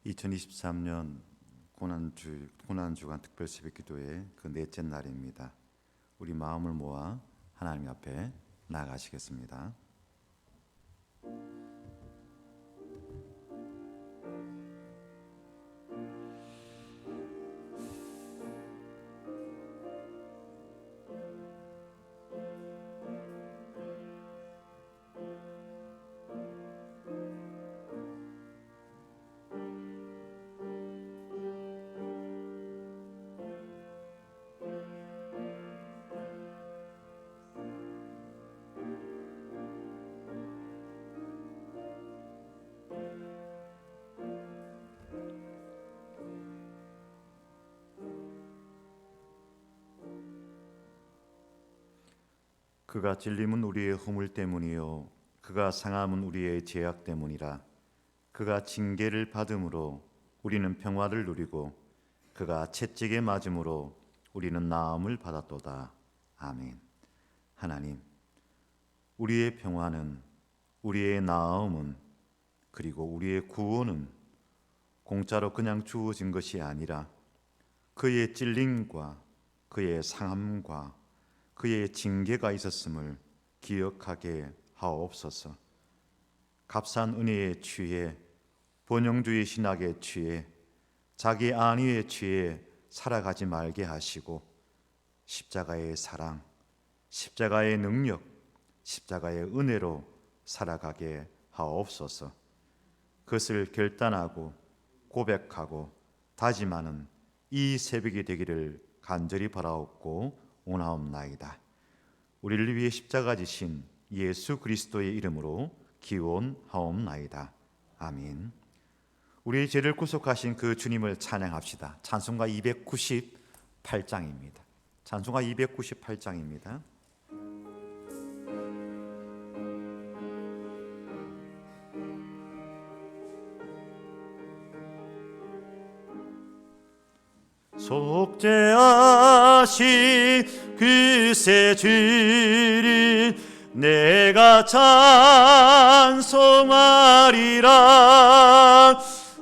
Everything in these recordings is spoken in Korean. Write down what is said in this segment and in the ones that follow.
2023년 고난주간 특별새벽기도의 그 넷째 날입니다. 우리 마음을 모아 하나님 앞에 나아가시겠습니다. 그가 찔림은 우리의 허물 때문이요 그가 상함은 우리의 죄악 때문이라. 그가 징계를 받음으로 우리는 평화를 누리고 그가 채찍에 맞음으로 우리는 나음을 받았도다. 아멘. 하나님, 우리의 평화는, 우리의 나음은, 그리고 우리의 구원은 공짜로 그냥 주어진 것이 아니라 그의 찔림과 그의 상함과 그의 징계가 있었음을 기억하게 하옵소서. 값싼 은혜에 취해, 번영주의 신학에 취해, 자기 안위에 취해 살아가지 말게 하시고 십자가의 사랑, 십자가의 능력, 십자가의 은혜로 살아가게 하옵소서. 그것을 결단하고 고백하고 다짐하는 이 새벽이 되기를 간절히 바라옵고 원하옵나이다. 우리를 위해 십자가 지신 예수 그리스도의 이름으로 기원하옵나이다. 아멘. 우리의 죄를 구속하신 그 주님을 찬양합시다. 찬송가 298장입니다. 찬송가 298장입니다. 속죄하신 그새 주를 내가 찬송하리라.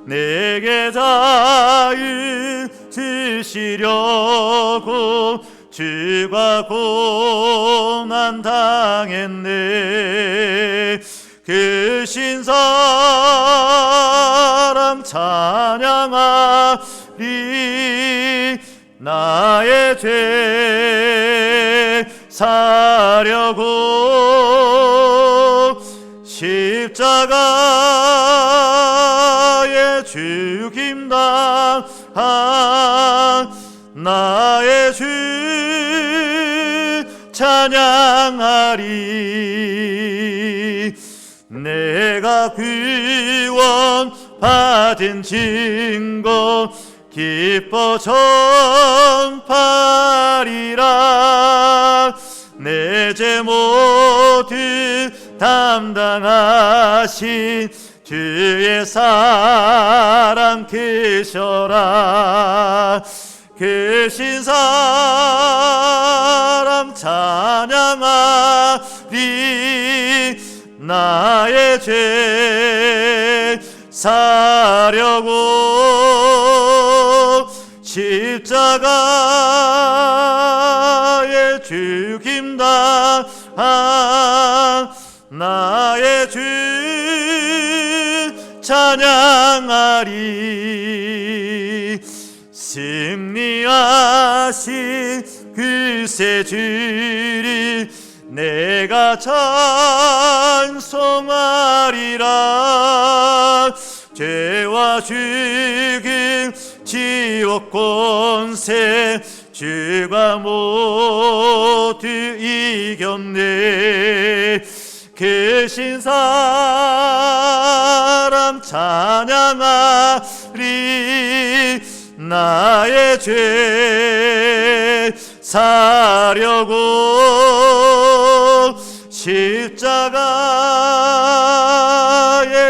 내게 자유 주시려고 주가 고난 당했네. 그 신사랑 찬양하리. 나의 죄 사려고 십자가에 죽임 당한 나의 주 찬양하리. 내가 구원 받은 증거 기뻐 전파리라. 내 죄 모두 담당하신 주의 사랑 크셔라. 크신 사랑 찬양하리. 나의 죄 사려고 십자가에 죽임 당한 나의 주 찬양하리. 승리하신 그새 주를 내가 찬송하리라. 죄와 죽음 지옥 권세 주가 모두 이겼네. 크신 사랑 찬양하리. 나의 죄 사려고 십자가에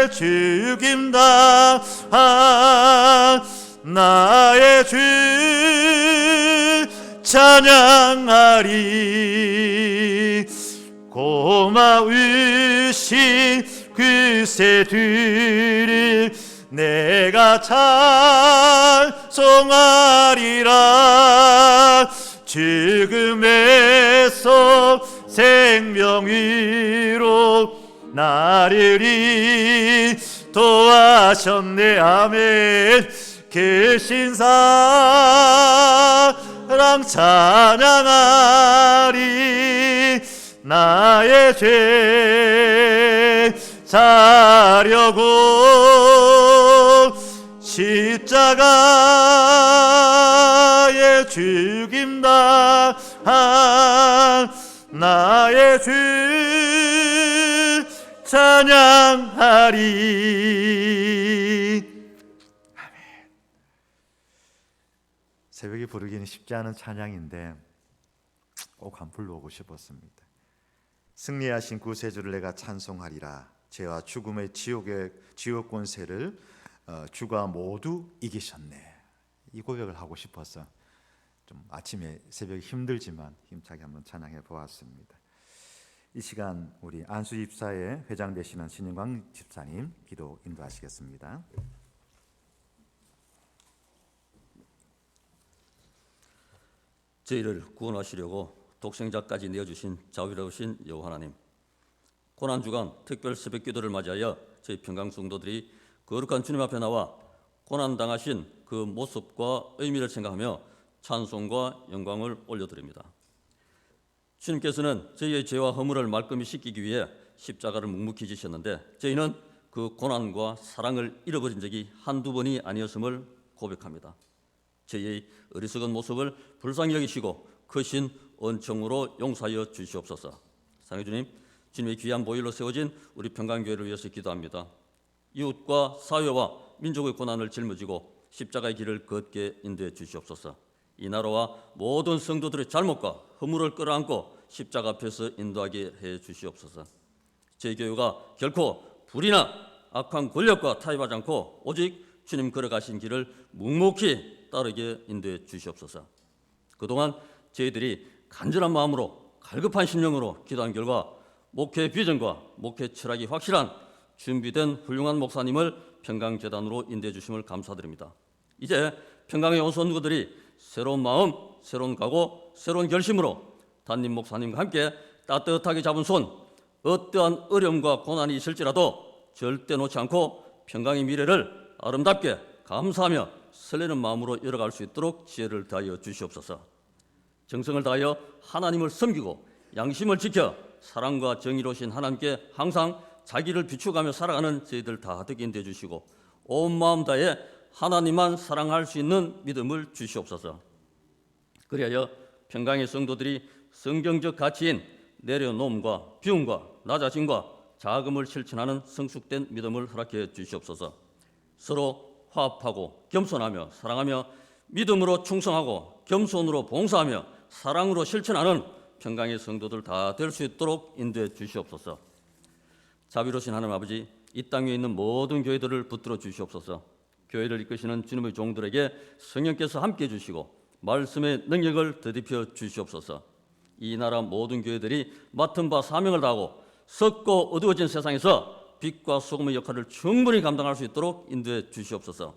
죽임 당한 나의 주 찬양하리. 고마우신 그새 주를 내가 찬송하리라. 죽음에서 생명 위로 나를 인도하셨네. 아멘. 계신 사랑 찬양하리. 나의 죄 사려고 십자가에 죽임 당한 나의 주 찬양하리. 아멘. 새벽에 부르기는 쉽지 않은 찬양인데 꼭 한 불러오고 싶었습니다. 승리하신 구세주를 내가 찬송하리라. 죄와 죽음의 지옥 권세를 주가 모두 이기셨네. 이 고백을 하고 싶어서 좀 아침에 새벽에 힘들지만 힘차게 한번 찬양해 보았습니다. 이 시간 우리 안수 집사의 회장 되시는 신영광 집사님 기도 인도하시겠습니다. 저희를 구원하시려고 독생자까지 내어주신 자비로우신 여호와 하나님, 고난주간 특별 새벽기도를 맞이하여 저희 평강성도들이 거룩한 주님 앞에 나와 고난당하신 그 모습과 의미를 생각하며 찬송과 영광을 올려드립니다. 주님께서는 저희의 죄와 허물을 말끔히 씻기기 위해 십자가를 묵묵히 지셨는데 저희는 그 고난과 사랑을 잃어버린 적이 한두 번이 아니었음을 고백합니다. 저희의 어리석은 모습을 불쌍히 여기시고 크신 은총으로 용서하여 주시옵소서. 사랑의 주님, 주님의 귀한 보혈로 세워진 우리 평강교회를 위해서 기도합니다. 이웃과 사회와 민족의 고난을 짊어지고 십자가의 길을 걷게 인도해 주시옵소서. 이 나라와 모든 성도들의 잘못과 허물을 끌어안고 십자가 앞에서 인도하게 해 주시옵소서. 저희 교회가 결코 불이나 악한 권력과 타협하지 않고 오직 주님 걸어가신 길을 묵묵히 따르게 인도해 주시옵소서. 그동안 저희들이 간절한 마음으로 갈급한 심령으로 기도한 결과 목회 비전과 목회 철학이 확실한 준비된 훌륭한 목사님을 평강재단으로 인도해 주심을 감사드립니다. 이제 평강의 온 성도들이 새로운 마음, 새로운 각오, 새로운 결심으로 담임 목사님과 함께 따뜻하게 잡은 손, 어떠한 어려움과 고난이 있을지라도 절대 놓지 않고 평강의 미래를 아름답게 감사하며 설레는 마음으로 열어갈 수 있도록 지혜를 다하여 주시옵소서. 정성을 다하여 하나님을 섬기고 양심을 지켜 사랑과 정의로우신 하나님께 항상 자기를 비추가며 살아가는 저희들 다 되게 인도해 주시고 온 마음 다해 하나님만 사랑할 수 있는 믿음을 주시옵소서. 그리하여 평강의 성도들이 성경적 가치인 내려놓음과 비움과 나 자신과 자금을 실천하는 성숙된 믿음을 허락해 주시옵소서. 서로 화합하고 겸손하며 사랑하며 믿음으로 충성하고 겸손으로 봉사하며 사랑으로 실천하는 평강의 성도들 다 될 수 있도록 인도해 주시옵소서. 자비로우신 하나님 아버지, 이 땅 위에 있는 모든 교회들을 붙들어 주시옵소서. 교회를 이끄시는 주님의 종들에게 성령께서 함께해 주시고 말씀의 능력을 더딥혀 주시옵소서. 이 나라 모든 교회들이 맡은 바 사명을 다하고 썩고 어두워진 세상에서 빛과 소금의 역할을 충분히 감당할 수 있도록 인도해 주시옵소서.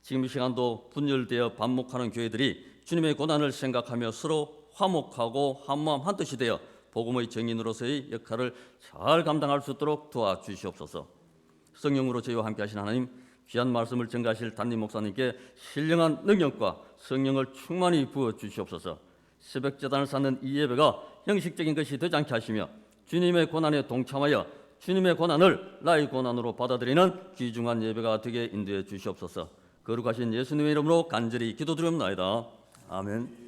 지금 이 시간도 분열되어 반목하는 교회들이 주님의 고난을 생각하며 서로 화목하고 한마음 한뜻이 되어 복음의 증인으로서의 역할을 잘 감당할 수 있도록 도와주시옵소서. 성령으로 저희와 함께 하신 하나님, 귀한 말씀을 전가하실 담임 목사님께 신령한 능력과 성령을 충만히 부어주시옵소서. 새벽재단을 쌓는 이 예배가 형식적인 것이 되지 않게 하시며 주님의 고난에 동참하여 주님의 고난을 나의 고난으로 받아들이는 귀중한 예배가 되게 인도해 주시옵소서. 거룩하신 예수님의 이름으로 간절히 기도드리옵나이다. 아멘.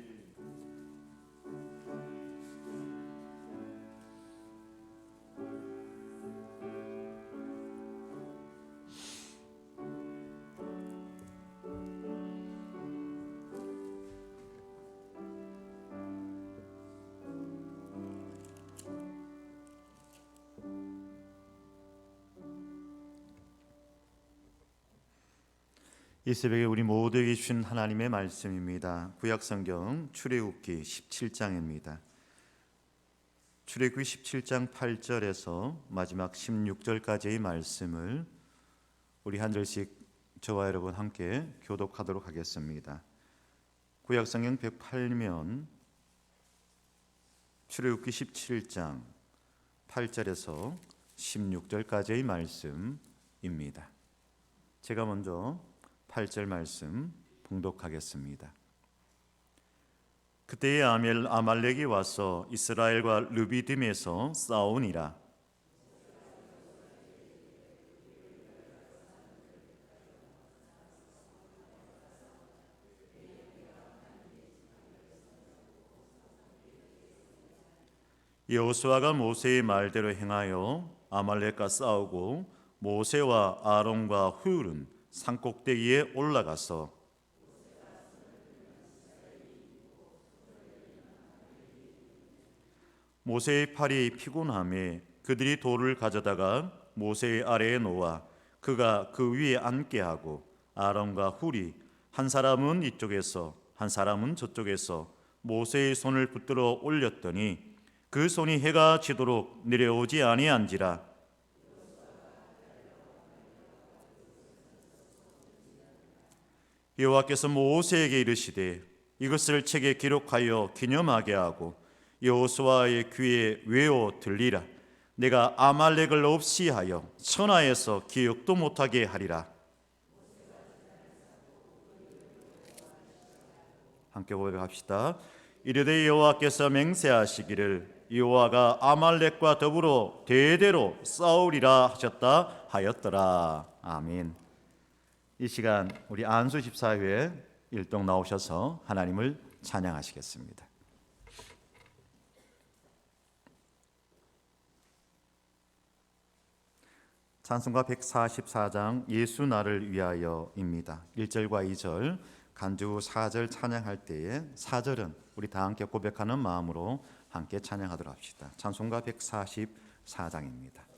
이 새벽에 우리 모두에게 주신 하나님의 말씀입니다. 구약성경 출애굽기 17장입니다. 출애굽기 17장 8절에서 마지막 16절까지의 말씀을 우리 한 절씩 저와 여러분 함께 교독하도록 하겠습니다. 구약성경 108면 출애굽기 17장 8절에서 16절까지의 말씀입니다. 제가 먼저 8절 말씀 봉독하겠습니다. 그때에 아말렉이 와서 이스라엘과 르비딤에서 싸우니라. 여호수아가 모세의 말대로 행하여 아말렉과 싸우고 모세와 아론과 훌은 산꼭대기에 올라가서 모세의 팔이 피곤함에 그들이 돌을 가져다가 모세의 아래에 놓아 그가 그 위에 앉게 하고 아론과 훌이 한 사람은 이쪽에서 한 사람은 저쪽에서 모세의 손을 붙들어 올렸더니 그 손이 해가 지도록 내려오지 아니한지라. 여호와께서 모세에게 이르시되 이것을 책에 기록하여 기념하게 하고 여호수아의 귀에 외워 들리라. 내가 아말렉을 없이 하여 천하에서 기억도 못하게 하리라. 함께 고백합시다. 이르되 여호와께서 맹세하시기를 여호와가 아말렉과 더불어 대대로 싸우리라 하셨다 하였더라. 아멘. 이 시간 우리 안수 집사회 일동 나오셔서 하나님을 찬양하시겠습니다. 찬송가 144장 예수 나를 위하여입니다. 1절과 2절 간주 4절 찬양할 때에 4절은 우리 다 함께 고백하는 마음으로 함께 찬양하도록 합시다. 찬송가 144장입니다.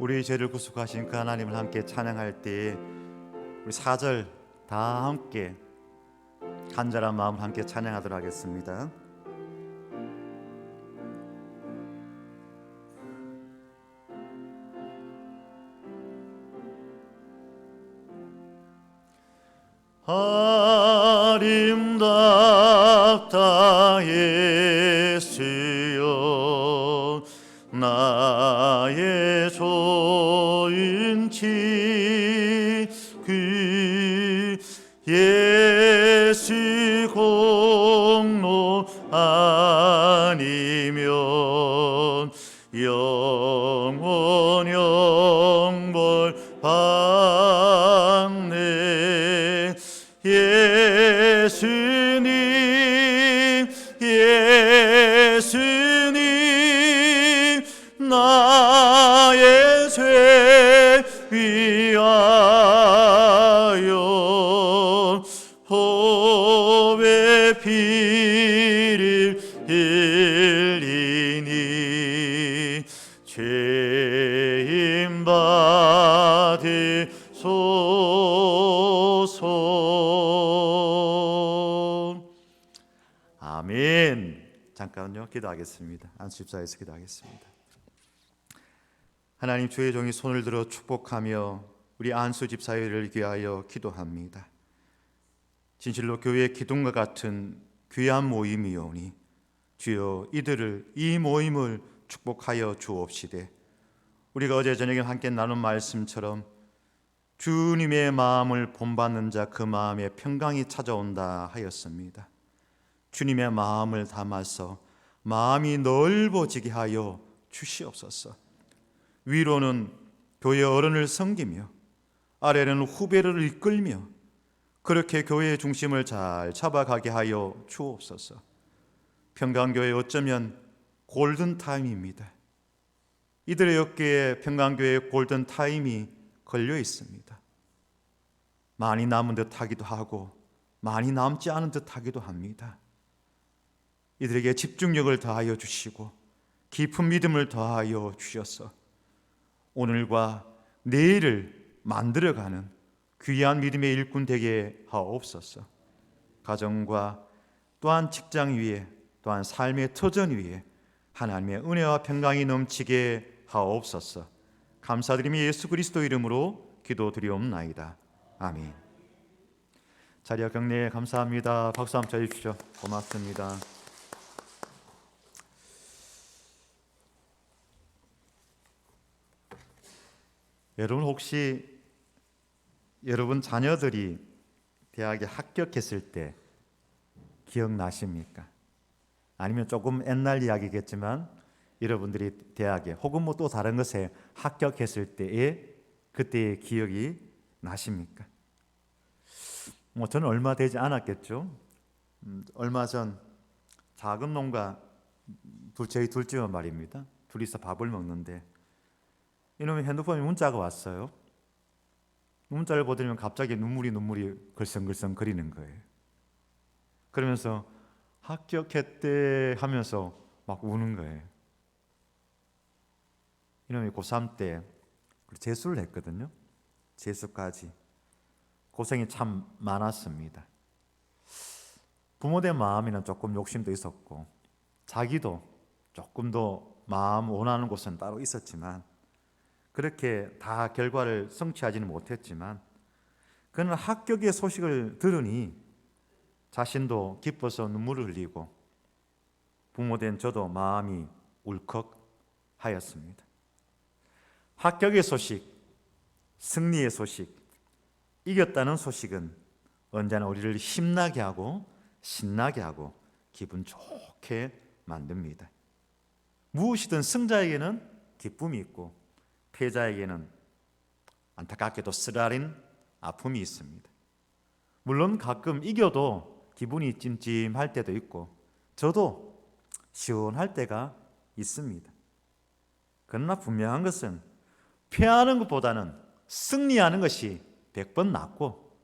우리 죄를 구속하신 그 하나님을 함께 찬양할 때에 우리 4절 다 함께 간절한 마음 함께 찬양하도록 하겠습니다. 아름답다 예수여 나 정치 그 예수 공로 아니면 영원 영벌 받네. 예수님 예수님 나의 죄 위하여 호의 피를 흘리니 죄인 받으소서. 아멘. 잠깐요, 기도하겠습니다. 안수집사에서 기도하겠습니다. 하나님, 주의 종이 손을 들어 축복하며 우리 안수집사회를 위하여 기도합니다. 진실로 교회의 기둥과 같은 귀한 모임이오니 주여 이들을, 이 모임을 축복하여 주옵시되 우리가 어제 저녁에 함께 나눈 말씀처럼 주님의 마음을 본받는 자 그 마음에 평강이 찾아온다 하였습니다. 주님의 마음을 담아서 마음이 넓어지게 하여 주시옵소서. 위로는 교회 어른을 섬기며 아래는 후배를 이끌며 그렇게 교회의 중심을 잘 잡아가게 하여 주옵소서. 평강교회 어쩌면 골든타임입니다. 이들의 어깨에 평강교회의 골든타임이 걸려 있습니다. 많이 남은 듯 하기도 하고 많이 남지 않은 듯 하기도 합니다. 이들에게 집중력을 더하여 주시고 깊은 믿음을 더하여 주셔서 오늘과 내일을 만들어가는 귀한 믿음의 일꾼 되게 하옵소서. 가정과 또한 직장 위에 또한 삶의 터전 위에 하나님의 은혜와 평강이 넘치게 하옵소서. 감사드리며 예수 그리스도 이름으로 기도드리옵나이다. 아멘. 자리와 격려에 감사합니다. 박수 한번 쳐주십시오. 고맙습니다. 여러분 혹시 여러분 자녀들이 대학에 합격했을 때 기억나십니까? 아니면 조금 옛날 이야기겠지만 여러분들이 대학에 혹은 뭐 또 다른 것에 합격했을 때의 그때의 기억이 나십니까? 뭐 저는 얼마 되지 않았겠죠. 얼마 전 작은 놈과 저희 둘째와 말입니다. 둘이서 밥을 먹는데 이놈의 핸드폰에 문자가 왔어요. 문자를 보더니 갑자기 눈물이 글썽글썽 거리는 거예요. 그러면서 합격했대 하면서 막 우는 거예요. 이놈이 고3 때 재수를 했거든요. 재수까지. 고생이 참 많았습니다. 부모된 마음에는 조금 욕심도 있었고 자기도 조금 더 마음 원하는 곳은 따로 있었지만 그렇게 다 결과를 성취하지는 못했지만 그는 합격의 소식을 들으니 자신도 기뻐서 눈물을 흘리고 부모된 저도 마음이 울컥하였습니다. 합격의 소식, 승리의 소식, 이겼다는 소식은 언제나 우리를 힘나게 하고 신나게 하고 기분 좋게 만듭니다. 무엇이든 승자에게는 기쁨이 있고 패자에게는 안타깝게도 쓰라린 아픔이 있습니다. 물론 가끔 이겨도 기분이 찜찜할 때도 있고 저도 시원할 때가 있습니다. 그러나 분명한 것은 패하는 것보다는 승리하는 것이 100번 낫고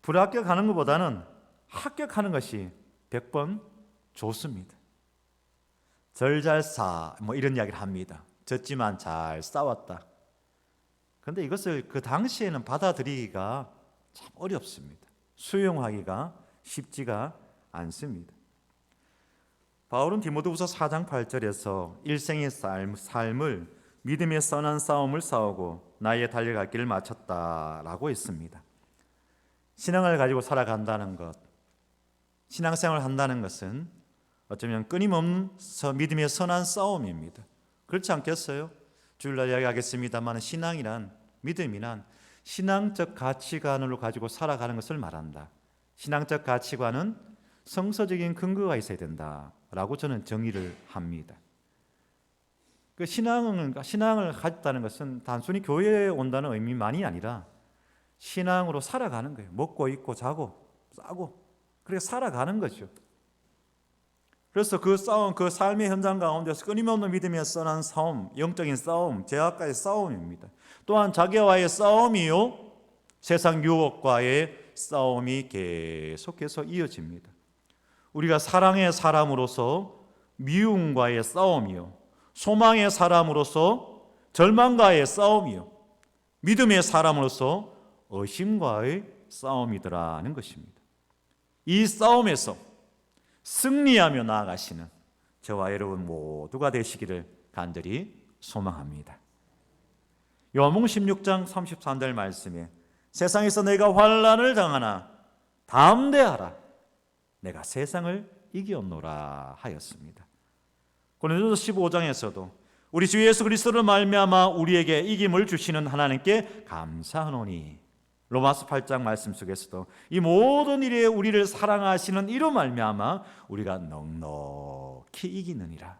불합격하는 것보다는 합격하는 것이 100번 좋습니다. 절잘싸 뭐 이런 이야기를 합니다. 졌지만 잘 싸웠다. 그런데 이것을 그 당시에는 받아들이기가 참 어렵습니다. 수용하기가 쉽지가 않습니다. 바울은 디모데후서 4장 8절에서 일생의 삶을 믿음의 선한 싸움을 싸우고 나의 달려갈 길을 마쳤다라고 했습니다. 신앙을 가지고 살아간다는 것, 신앙생활을 한다는 것은 어쩌면 끊임없는 믿음의 선한 싸움입니다. 그렇지 않겠어요? 주일날 이야기하겠습니다만 신앙이란 믿음이란 신앙적 가치관을 가지고 살아가는 것을 말한다. 신앙적 가치관은 성서적인 근거가 있어야 된다라고 저는 정의를 합니다. 그 신앙을 가졌다는 것은 단순히 교회에 온다는 의미만이 아니라 신앙으로 살아가는 거예요. 먹고 입고 자고 싸고 그렇게 살아가는 거죠. 그래서 그 싸움, 그 삶의 현장 가운데서 끊임없는 믿음에 써난 싸움, 영적인 싸움, 죄악과의 싸움입니다. 또한 자기와의 싸움이요, 세상 유혹과의 싸움이 계속해서 이어집니다. 우리가 사랑의 사람으로서 미움과의 싸움이요, 소망의 사람으로서 절망과의 싸움이요, 믿음의 사람으로서 의심과의 싸움이더라는 것입니다. 이 싸움에서 승리하며 나아가시는 저와 여러분 모두가 되시기를 간절히 소망합니다. 요한복음 16장 33절 말씀에 세상에서 내가 환난을 당하나 담대하라 내가 세상을 이겼노라 하였습니다. 고린도서 15장에서도 우리 주 예수 그리스도를 말미암아 우리에게 이김을 주시는 하나님께 감사하노니, 로마서 8장 말씀 속에서도 이 모든 일에 우리를 사랑하시는 이로 말미암아 우리가 넉넉히 이기느니라.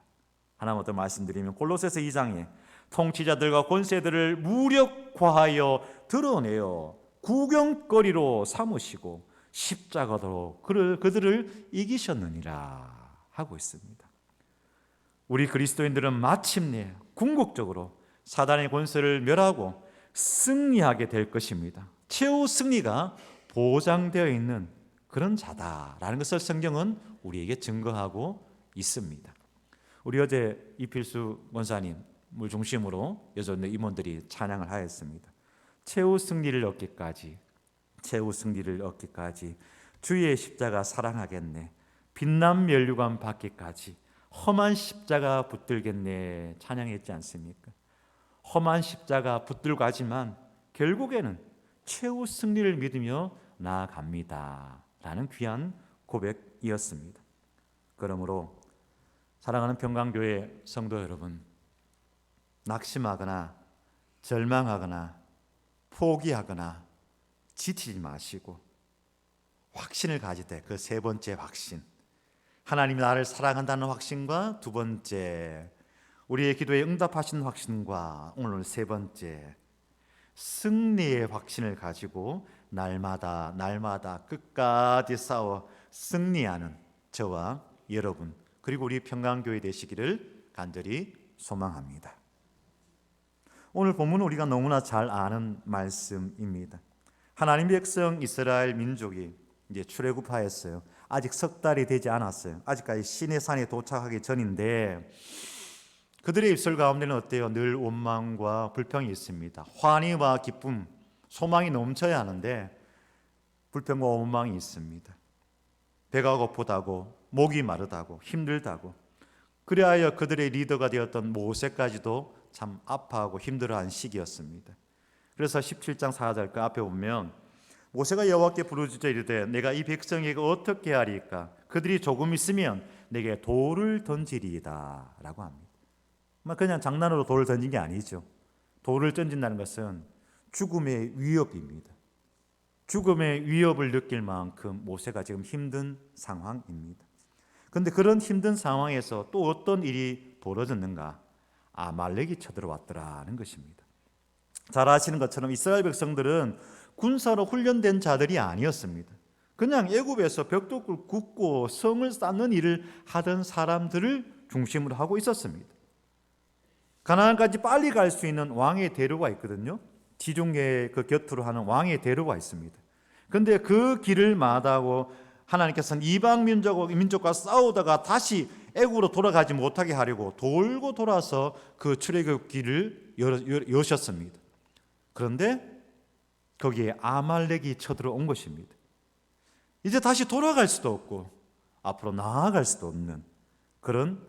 하나만 더 말씀드리면 골로새서 2장에 통치자들과 권세들을 무력화하여 드러내어 구경거리로 삼으시고 십자가로 그들을 이기셨느니라 하고 있습니다. 우리 그리스도인들은 마침내 궁극적으로 사단의 권세를 멸하고 승리하게 될 것입니다. 최후 승리가 보장되어 있는 그런 자다라는 것을 성경은 우리에게 증거하고 있습니다. 우리 어제 이필수 원사님을 중심으로 여전히 임원들이 찬양을 하였습니다. 최후 승리를 얻기까지 주의 십자가 사랑하겠네, 빛난 면류관 받기까지 험한 십자가 붙들겠네 찬양했지 않습니까? 험한 십자가 붙들고 하지만 결국에는 최후 승리를 믿으며 나아갑니다 라는 귀한 고백이었습니다. 그러므로 사랑하는 평강교회 성도 여러분, 낙심하거나 절망하거나 포기하거나 지치지 마시고 확신을 가질 때 그 세 번째 확신, 하나님이 나를 사랑한다는 확신과 두 번째 우리의 기도에 응답하시는 확신과 오늘 세 번째 승리의 확신을 가지고 날마다 끝까지 싸워 승리하는 저와 여러분 그리고 우리 평강교회 되시기를 간절히 소망합니다. 오늘 본문은 우리가 너무나 잘 아는 말씀입니다. 하나님의 백성 이스라엘 민족이 이제 출애굽하였어요. 아직 석 달이 되지 않았어요. 아직까지 시내산에 도착하기 전인데 그들의 입술 가운데는 어때요? 늘 원망과 불평이 있습니다. 환희와 기쁨, 소망이 넘쳐야 하는데 불평과 원망이 있습니다. 배가 고프다고, 목이 마르다고, 힘들다고. 그리하여 그들의 리더가 되었던 모세까지도 참 아파하고 힘들어한 시기였습니다. 그래서 17장 4절 그 앞에 보면 모세가 여호와께 부르짖어 이르되 내가 이 백성에게 어떻게 하리까? 그들이 조금 있으면 내게 돌을 던지리이다 라고 합니다. 그냥 장난으로 돌을 던진 게 아니죠. 돌을 던진다는 것은 죽음의 위협입니다. 죽음의 위협을 느낄 만큼 모세가 지금 힘든 상황입니다. 그런데 그런 힘든 상황에서 또 어떤 일이 벌어졌는가? 아말렉이 쳐들어왔더라는 것입니다. 잘 아시는 것처럼 이스라엘 백성들은 군사로 훈련된 자들이 아니었습니다. 그냥 애굽에서 벽돌 굽고 성을 쌓는 일을 하던 사람들을 중심으로 하고 있었습니다. 가나안까지 빨리 갈 수 있는 왕의 대로가 있거든요. 지중해 그 곁으로 하는 왕의 대로가 있습니다. 그런데 그 길을 마다하고 하나님께서는 이방 민족과 싸우다가 다시 애굽으로 돌아가지 못하게 하려고 돌고 돌아서 그 출애굽 길을 여셨습니다. 그런데 거기에 아말렉이 쳐들어온 것입니다. 이제 다시 돌아갈 수도 없고 앞으로 나아갈 수도 없는 그런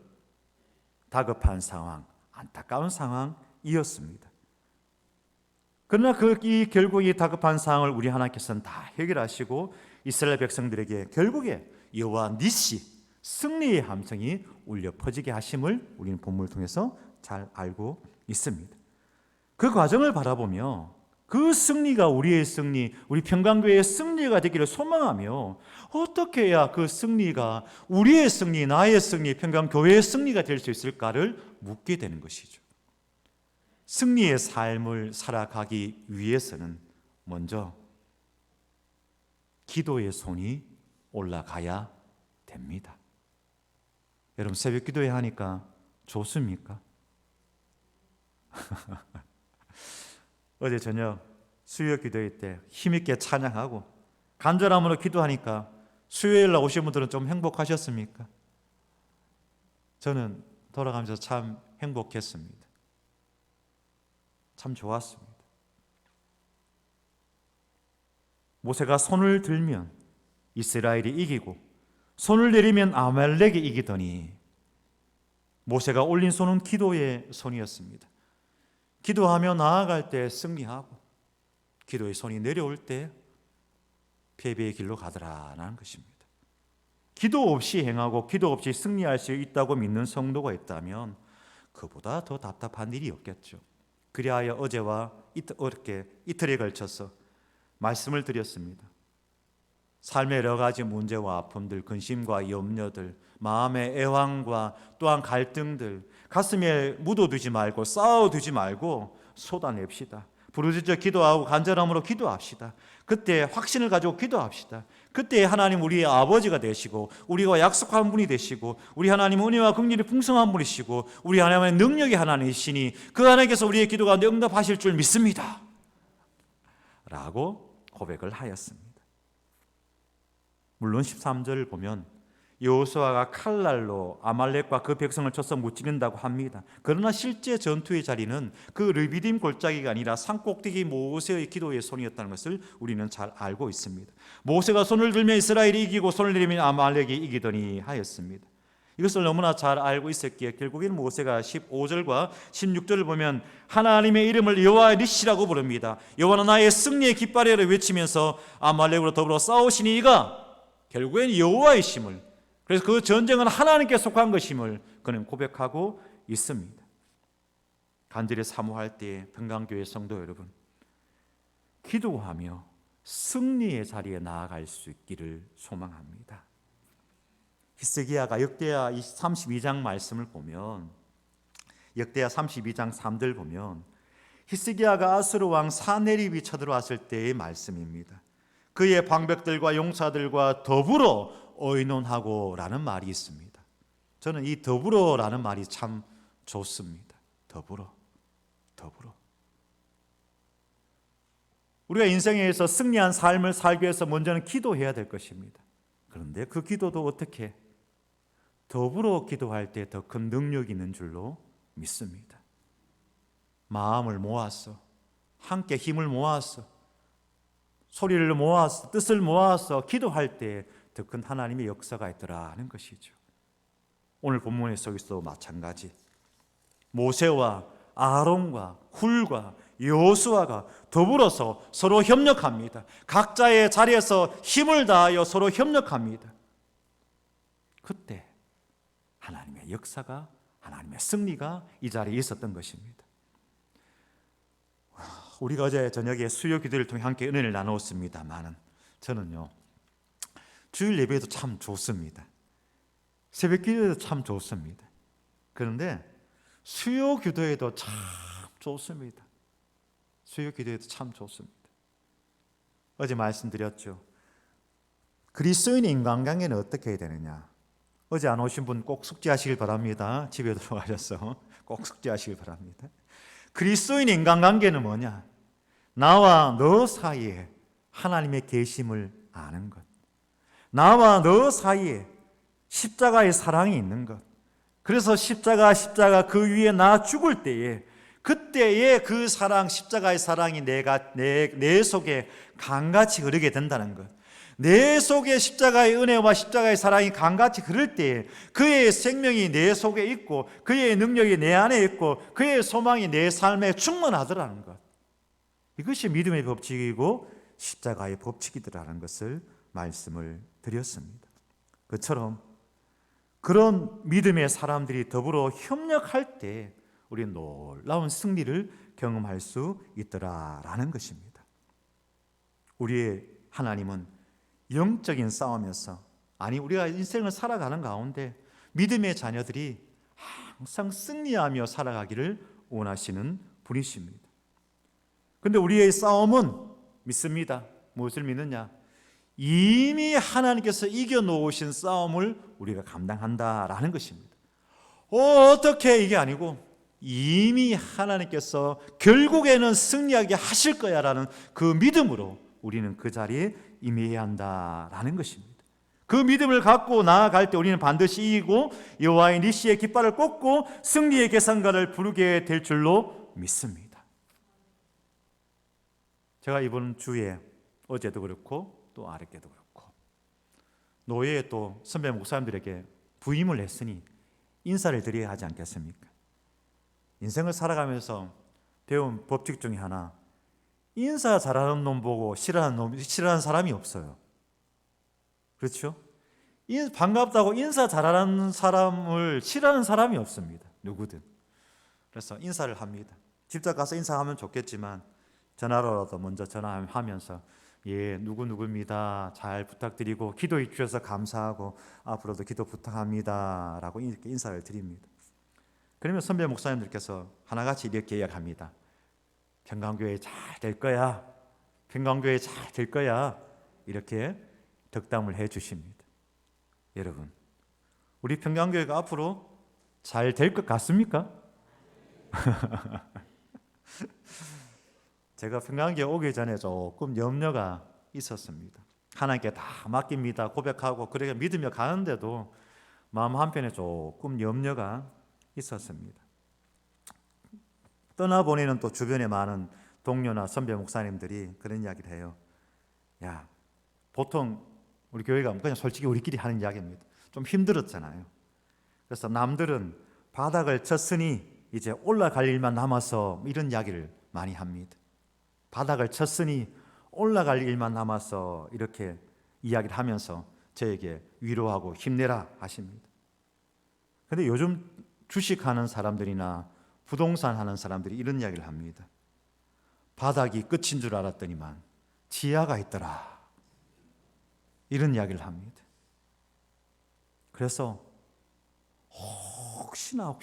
다급한 상황, 안타까운 상황이었습니다. 그러나 결국 이 다급한 상황을 우리 하나님께서는 다 해결하시고 이스라엘 백성들에게 결국에 여호와 니시 승리의 함성이 울려 퍼지게 하심을 우리는 본문을 통해서 잘 알고 있습니다. 그 과정을 바라보며 그 승리가 우리의 승리, 우리 평강교회의 승리가 되기를 소망하며 어떻게 해야 그 승리가 우리의 승리, 나의 승리, 평강교회의 승리가 될 수 있을까를 묻게 되는 것이죠. 승리의 삶을 살아가기 위해서는 먼저 기도의 손이 올라가야 됩니다. 여러분, 새벽 기도회 하니까 좋습니까? 어제 저녁 수요 기도회 때 힘있게 찬양하고 간절함으로 기도하니까 수요일 날 오신 분들은 좀 행복하셨습니까? 저는 돌아가면서 참 행복했습니다. 참 좋았습니다. 모세가 손을 들면 이스라엘이 이기고 손을 내리면 아말렉이 이기더니 모세가 올린 손은 기도의 손이었습니다. 기도하며 나아갈 때 승리하고 기도의 손이 내려올 때 패배의 길로 가더라라는 것입니다. 기도 없이 행하고 기도 없이 승리할 수 있다고 믿는 성도가 있다면 그보다 더 답답한 일이 없겠죠. 그리하여 어제와 어렵게 이틀에 걸쳐서 말씀을 드렸습니다. 삶의 여러 가지 문제와 아픔들, 근심과 염려들, 마음의 애환과 또한 갈등들 가슴에 묻어두지 말고 쌓아두지 말고 쏟아냅시다. 부르짖어 기도하고 간절함으로 기도합시다. 그때 확신을 가지고 기도합시다. 그때 하나님 우리의 아버지가 되시고 우리가 약속한 분이 되시고 우리 하나님 은혜와 긍휼이 풍성한 분이시고 우리 하나님의 능력의 하나님이시니 그 하나님께서 우리의 기도 가운데 응답하실 줄 믿습니다 라고 고백을 하였습니다. 물론 13절을 보면 여호수아가 칼날로 아말렉과 그 백성을 쳐서 무찌른다고 합니다. 그러나 실제 전투의 자리는 그 르비딤 골짜기가 아니라 산꼭대기 모세의 기도의 손이었다는 것을 우리는 잘 알고 있습니다. 모세가 손을 들면 이스라엘이 이기고 손을 내리면 아말렉이 이기더니 하였습니다. 이것을 너무나 잘 알고 있었기에 결국에는 모세가 15절과 16절을 보면 하나님의 이름을 여호와의 니시라고 부릅니다. 여호와는 나의 승리의 깃발이라 외치면서 아말렉으로 더불어 싸우시니 이가 결국엔 여호와의 힘을, 그래서 그 전쟁은 하나님께 속한 것임을 그는 고백하고 있습니다. 간절히 사모할 때 평강교회 성도 여러분, 기도하며 승리의 자리에 나아갈 수 있기를 소망합니다. 히스기야가 역대하 32장 말씀을 보면, 역대하 32장 3절 보면 히스기야가 아수르 왕 사네립이 쳐들어왔을 때의 말씀입니다. 그의 방백들과 용사들과 더불어 의논하고라는 말이 있습니다. 저는 이 더불어라는 말이 참 좋습니다. 더불어. 우리가 인생에서 승리한 삶을 살기 위해서 먼저는 기도해야 될 것입니다. 그런데 그 기도도 어떻게 더불어 기도할 때 더 큰 능력이 있는 줄로 믿습니다. 마음을 모아서 함께 힘을 모아서 소리를 모아서 뜻을 모아서 기도할 때 더 큰 하나님의 역사가 있더라는 것이죠. 오늘 본문의 속에서도 마찬가지. 모세와 아론과 훌과 여호수아가 더불어서 서로 협력합니다. 각자의 자리에서 힘을 다하여 서로 협력합니다. 그때 하나님의 역사가, 하나님의 승리가 이 자리에 있었던 것입니다. 우리가 어제 저녁에 수요 기도를 통해 함께 은혜를 나누었습니다만 저는요, 주일 예배도 참 좋습니다. 새벽 기도에도 참 좋습니다. 그런데 수요 기도에도 참 좋습니다. 수요 기도에도 참 좋습니다. 어제 말씀드렸죠. 그리스도인 인간관계는 어떻게 해야 되느냐. 어제 안 오신 분 꼭 숙지하시길 바랍니다. 집에 들어가셔서 꼭 숙지하시길 바랍니다. 그리스도인 인간관계는 뭐냐? 나와 너 사이에 하나님의 계심을 아는 것, 나와 너 사이에 십자가의 사랑이 있는 것. 그래서 십자가 그 위에 나 죽을 때에 그때의 그 사랑, 십자가의 사랑이 내 속에 강같이 흐르게 된다는 것. 내 속에 십자가의 은혜와 십자가의 사랑이 강같이 흐를 때에 그의 생명이 내 속에 있고 그의 능력이 내 안에 있고 그의 소망이 내 삶에 충만하더라는 것. 이것이 믿음의 법칙이고 십자가의 법칙이더라는 것을 말씀을 드렸습니다. 그처럼 그런 믿음의 사람들이 더불어 협력할 때 우리는 놀라운 승리를 경험할 수 있더라라는 것입니다. 우리의 하나님은 영적인 싸움에서, 우리가 인생을 살아가는 가운데 믿음의 자녀들이 항상 승리하며 살아가기를 원하시는 분이십니다. 그런데 우리의 싸움은 믿습니다. 무엇을 믿느냐? 이미 하나님께서 이겨놓으신 싸움을 우리가 감당한다라는 것입니다. 어떻게 이게 아니고 이미 하나님께서 결국에는 승리하게 하실 거야라는 그 믿음으로 우리는 그 자리에 임해야 한다라는 것입니다. 그 믿음을 갖고 나아갈 때 우리는 반드시 이기고 여호와의 니시의 깃발을 꽂고 승리의 계산가를 부르게 될 줄로 믿습니다. 제가 이번 주에 어제도 그렇고 또 아랫게도 그렇고 노예의 또 선배 목사님들에게 부임을 했으니 인사를 드려야 하지 않겠습니까? 인생을 살아가면서 배운 법칙 중에 하나, 인사 잘하는 놈 보고 싫어하는 사람이 없어요. 그렇죠? 반갑다고 인사 잘하는 사람을 싫어하는 사람이 없습니다. 누구든. 그래서 인사를 합니다. 직접 가서 인사하면 좋겠지만 전화로라도 먼저 전화하면서 누구누구입니다. 잘 부탁드리고 기도해 주셔서 감사하고 앞으로도 기도 부탁합니다 라고 이렇게 인사를 드립니다. 그러면 선배 목사님들께서 하나같이 이렇게 이야기합니다. 평강교회 잘 될 거야. 평강교회 잘 될 거야. 이렇게 덕담을 해 주십니다. 여러분, 우리 평강교회가 앞으로 잘 될 것 같습니까? 제가 평강교회 오기 전에 조금 염려가 있었습니다. 하나님께 다 맡깁니다 고백하고 그렇게 믿으며 가는데도 마음 한편에 조금 염려가 있었습니다. 떠나보내는 또 주변에 많은 동료나 선배 목사님들이 그런 이야기를 해요. 보통 우리 교회가 그냥 솔직히 우리끼리 하는 이야기입니다. 좀 힘들었잖아요. 그래서 남들은 바닥을 쳤으니 이제 올라갈 일만 남아서 이런 이야기를 많이 합니다. 바닥을 쳤으니 올라갈 일만 남아서 이렇게 이야기를 하면서 저에게 위로하고 힘내라 하십니다. 그런데 요즘 주식하는 사람들이나 부동산 하는 사람들이 이런 이야기를 합니다. 바닥이 끝인 줄 알았더니만 지하가 있더라. 이런 이야기를 합니다. 그래서 혹시나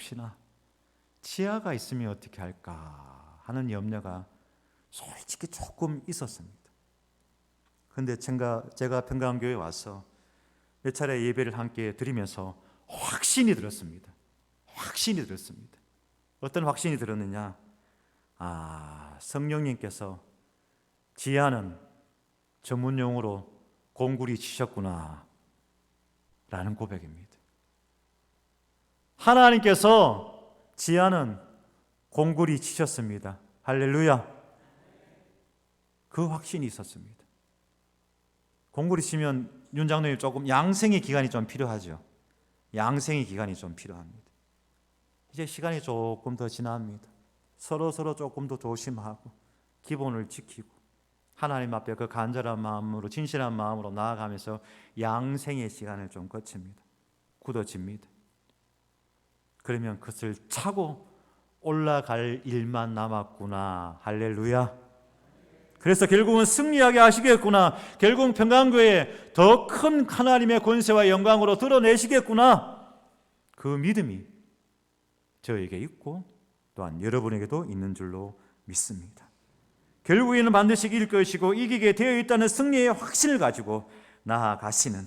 지하가 있으면 어떻게 할까 하는 염려가 솔직히 조금 있었습니다. 그런데 제가 평강교회에 와서 몇 차례 예배를 함께 드리면서 확신이 들었습니다. 어떤 확신이 들었느냐? 성령님께서 지하는 전문용어로 공구리 치셨구나 라는 고백입니다. 하나님께서 지하는 공구리 치셨습니다. 할렐루야. 그 확신이 있었습니다. 공구리 치면 윤 장로님 조금 양생의 기간이 좀 필요하죠. 양생의 기간이 좀 필요합니다. 이제 시간이 조금 더 지납니다. 서로 조금 더 조심하고 기본을 지키고 하나님 앞에 그 간절한 마음으로 진실한 마음으로 나아가면서 양생의 시간을 좀 거칩니다. 굳어집니다. 그러면 그것을 차고 올라갈 일만 남았구나. 할렐루야. 그래서 결국은 승리하게 하시겠구나. 결국 평강교회에 더 큰 하나님의 권세와 영광으로 드러내시겠구나. 그 믿음이 저에게 있고 또한 여러분에게도 있는 줄로 믿습니다. 결국에는 반드시 이길 것이고 이기게 되어 있다는 승리의 확신을 가지고 나아가시는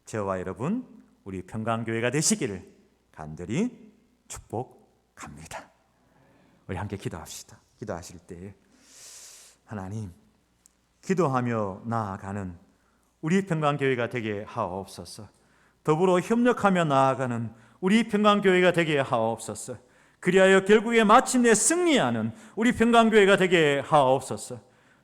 저와 여러분, 우리 평강교회가 되시기를 간절히 축복합니다. 우리 함께 기도합시다. 기도하실 때 하나님, 기도하며 나아가는 우리 평강교회가 되게 하옵소서. 더불어 협력하며 나아가는 우리 평강교회가 되게 하옵소서. 그리하여 결국에 마침내 승리하는 우리 평강교회가 되게 하옵소서.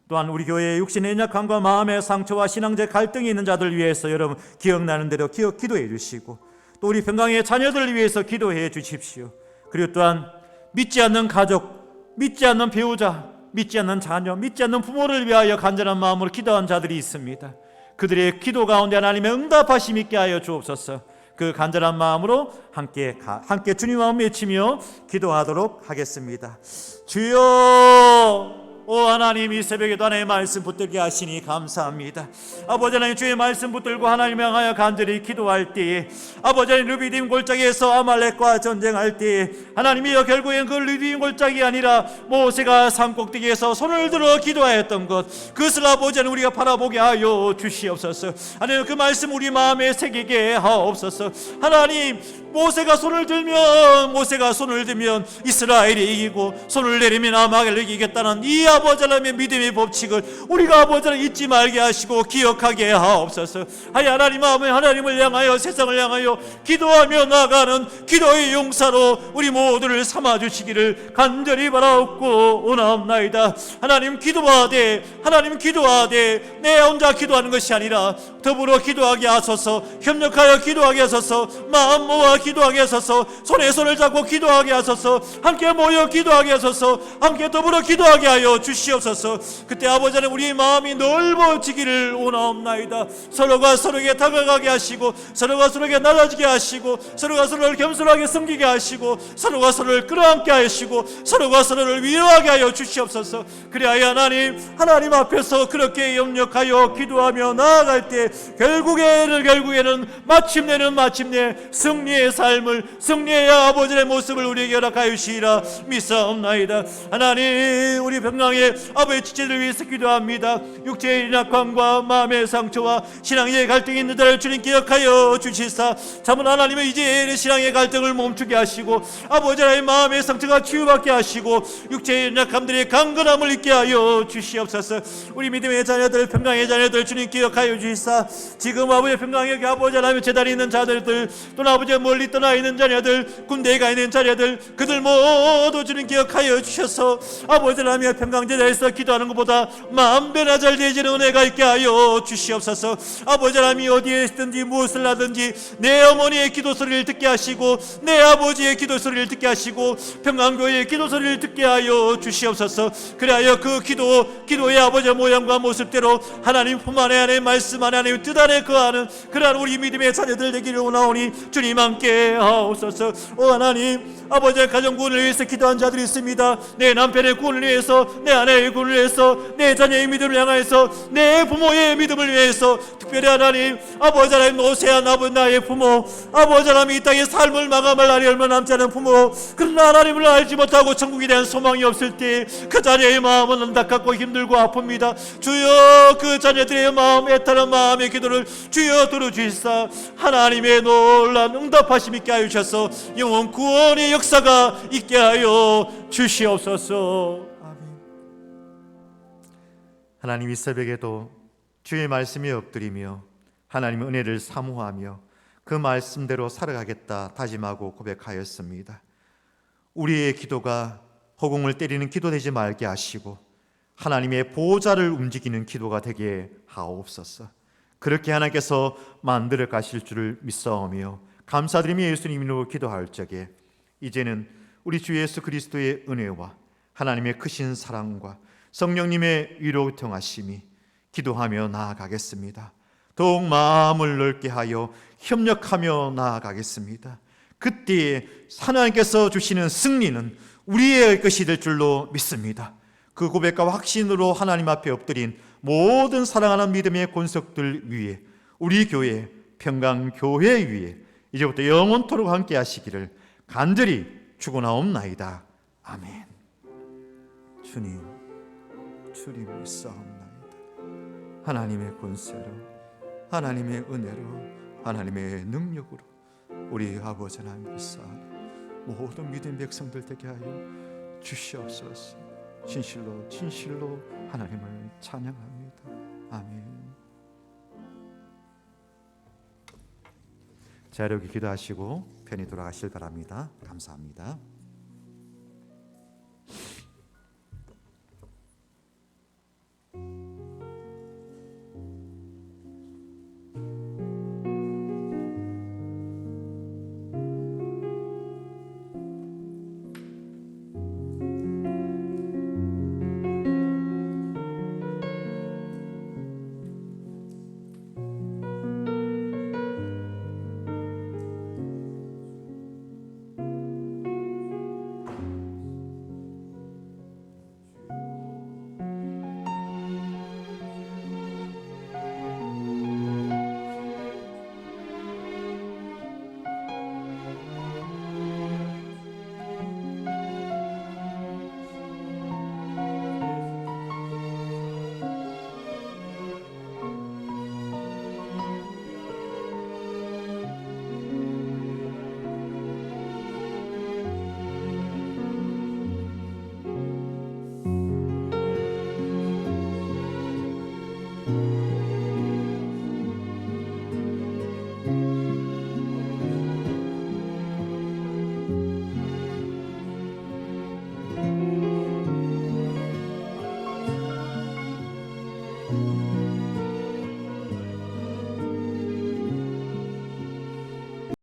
또한 우리 교회의 육신의 연약함과 마음의 상처와 신앙적 갈등이 있는 자들 위해서 여러분 기억나는 대로 기도해 주시고, 또 우리 평강의 자녀들을 위해서 기도해 주십시오. 그리고 또한 믿지 않는 가족, 믿지 않는 배우자, 믿지 않는 자녀, 믿지 않는 부모를 위하여 간절한 마음으로 기도한 자들이 있습니다. 그들의 기도 가운데 하나님의 응답하심 있게 하여 주옵소서. 그 간절한 마음으로 함께 주님 마음 외치며 기도하도록 하겠습니다. 주여, 오 하나님, 이 새벽에도 하나님의 말씀 붙들게 하시니 감사합니다. 아버지 하나님, 주의 말씀 붙들고 하나님 향하여 간절히 기도할 때에, 아버지 하나님, 르비딤 골짜기에서 아말렉과 전쟁할 때에 하나님이여, 결국엔 그 르비딤 골짜기 아니라 모세가 산꼭대기에서 손을 들어 기도하였던 것, 그것을 아버지 하나님 우리가 바라보게 하여 주시옵소서. 하나님, 그 말씀 우리 마음에 새기게 하옵소서. 하나님, 모세가 손을 들면 이스라엘이 이기고, 손을 내리면 아말렉이 이겼다는 이 아버지 하나님의 믿음의 법칙을 우리가 아버지 하나님 잊지 말게 하시고 기억하게 하옵소서. 하나님 마음에 하나님을 향하여, 세상을 향하여 기도하며 나가는 기도의 용사로 우리 모두를 삼아주시기를 간절히 바라옵고 원하옵나이다. 하나님, 기도하되 내 혼자 기도하는 것이 아니라 더불어 기도하게 하소서. 협력하여 기도하게 하소서. 마음 모아 기도하게 하소서. 손에 손을 잡고 기도하게 하소서. 함께 모여 기도하게 하소서. 함께 더불어 기도하게 하여 주시옵소서. 그때 아버지 하나님, 우리의 마음이 넓어지기를 원하옵나이다. 서로가 서로에게 다가가게 하시고, 서로가 서로에게 낮아지게 하시고, 서로가 서로를 겸손하게 섬기게 하시고, 서로가 서로를 끌어안게 하시고, 서로가 서로를 위로하게 하여 주시옵소서. 그래야 하나님 앞에서 그렇게 협력하여 기도하며 나아갈 때 결국에는 마침내 승리의 삶을, 승리의 아버지의 모습을 우리에게 허락하여 주시리라 믿사옵나이다. 하나님, 우리 평강의 아버지 지체들을 위해서 기도합니다. 육체의 낙황과 마음의 상처와 신앙의 갈등이 있는 자를 주님 기억하여 주시사, 참은 하나님은 이제 신앙의 갈등을 멈추게 하시고, 아버지 하나님 마음의 상처가 치유받게 하시고, 육체의 약함들의 강건함을 있게 하여 주시옵소서. 우리 믿음의 자녀들, 평강의 자녀들 주님 기억하여 주시사, 지금 아버지 평강의 아버지 하나님 재단에 있는 자들들, 또는 아버지 멀리 떠나 있는 자녀들, 군대에 가 있는 자녀들, 그들 모두 주님 기억하여 주셔서 아버지 하나님 평강제자에서 기도하는 것보다 마음 변화 잘 되지는 은혜가 있게 하여 주시옵소서. 아버지 하나님, 어디에 있든지 무엇을 하든지 내 어머니의 기도 소리를 듣게 하시고, 내 아버지의 기도 소리를 듣게 하시고, 평강교회의 기도 소리를 듣게 하여 주시옵소서. 그리하여 그 기도의 아버지의 모양과 모습대로 하나님 품 안에, 하나님 말씀 안에, 하나님 뜻 안에 거하는 그러한 우리 믿음의 자녀들 되기를 원하오니 주님 함께 하옵소서. 오 하나님, 아버지의 가정 구원을 위해서 기도한 자들이 있습니다. 내 남편의 구원을 위해서, 내 아내의 구원을 위해서, 내 자녀의 믿음을 향하여서, 내 부모의 믿음을 위해서, 특별히 하나님 아버지 하나님, 노세한 아버지 나의 부모, 아버지 하나님 이 땅의 삶을 마감할 날이 얼마 남지 않은 부모, 그러나 하나님을 알지 못하고 천국에 대한 소망이 없을 때 그 자녀의 마음은 안타깝고 힘들고 아픕니다. 주여, 그 자녀들의 마음, 애타는 마음의 기도를 주여 들어주시사 하나님의 놀라운 응답하심 있게 하여 주셔서 영원 구원의 역사가 있게 하여 주시옵소서. 아멘. 하나님, 이 새벽에도 주의 말씀에 엎드리며 하나님의 은혜를 사모하며 그 말씀대로 살아가겠다 다짐하고 고백하였습니다. 우리의 기도가 허공을 때리는 기도 되지 말게 하시고 하나님의 보호자를 움직이는 기도가 되게 하옵소서. 그렇게 하나님께서 만들어 가실 줄을 믿사오며 감사드리며 예수님 이름으로 기도할 적에 이제는 우리 주 예수 그리스도의 은혜와 하나님의 크신 사랑과 성령님의 위로 통하심이 기도하며 나아가겠습니다. 더욱 마음을 넓게 하여 협력하며 나아가겠습니다. 그때에 하나님께서 주시는 승리는 우리의 것이 될 줄로 믿습니다. 그 고백과 확신으로 하나님 앞에 엎드린 모든 사랑하는 믿음의 권속들 위에, 우리 교회, 평강교회 위에 이제부터 영원토록 함께 하시기를 간절히 축원하옵나이다. 아멘. 주님 믿사옵나이다. 하나님의 권세로, 하나님의 은혜로, 하나님의 능력으로 우리 아버지 하나님 믿사옵나이다. 모든 믿음 백성들 되게 하여 주시옵소서. 진실로 하나님을 찬양합니다. 아멘. 자, 이렇게 기도하시고 편히 돌아가실 바랍니다. 감사합니다.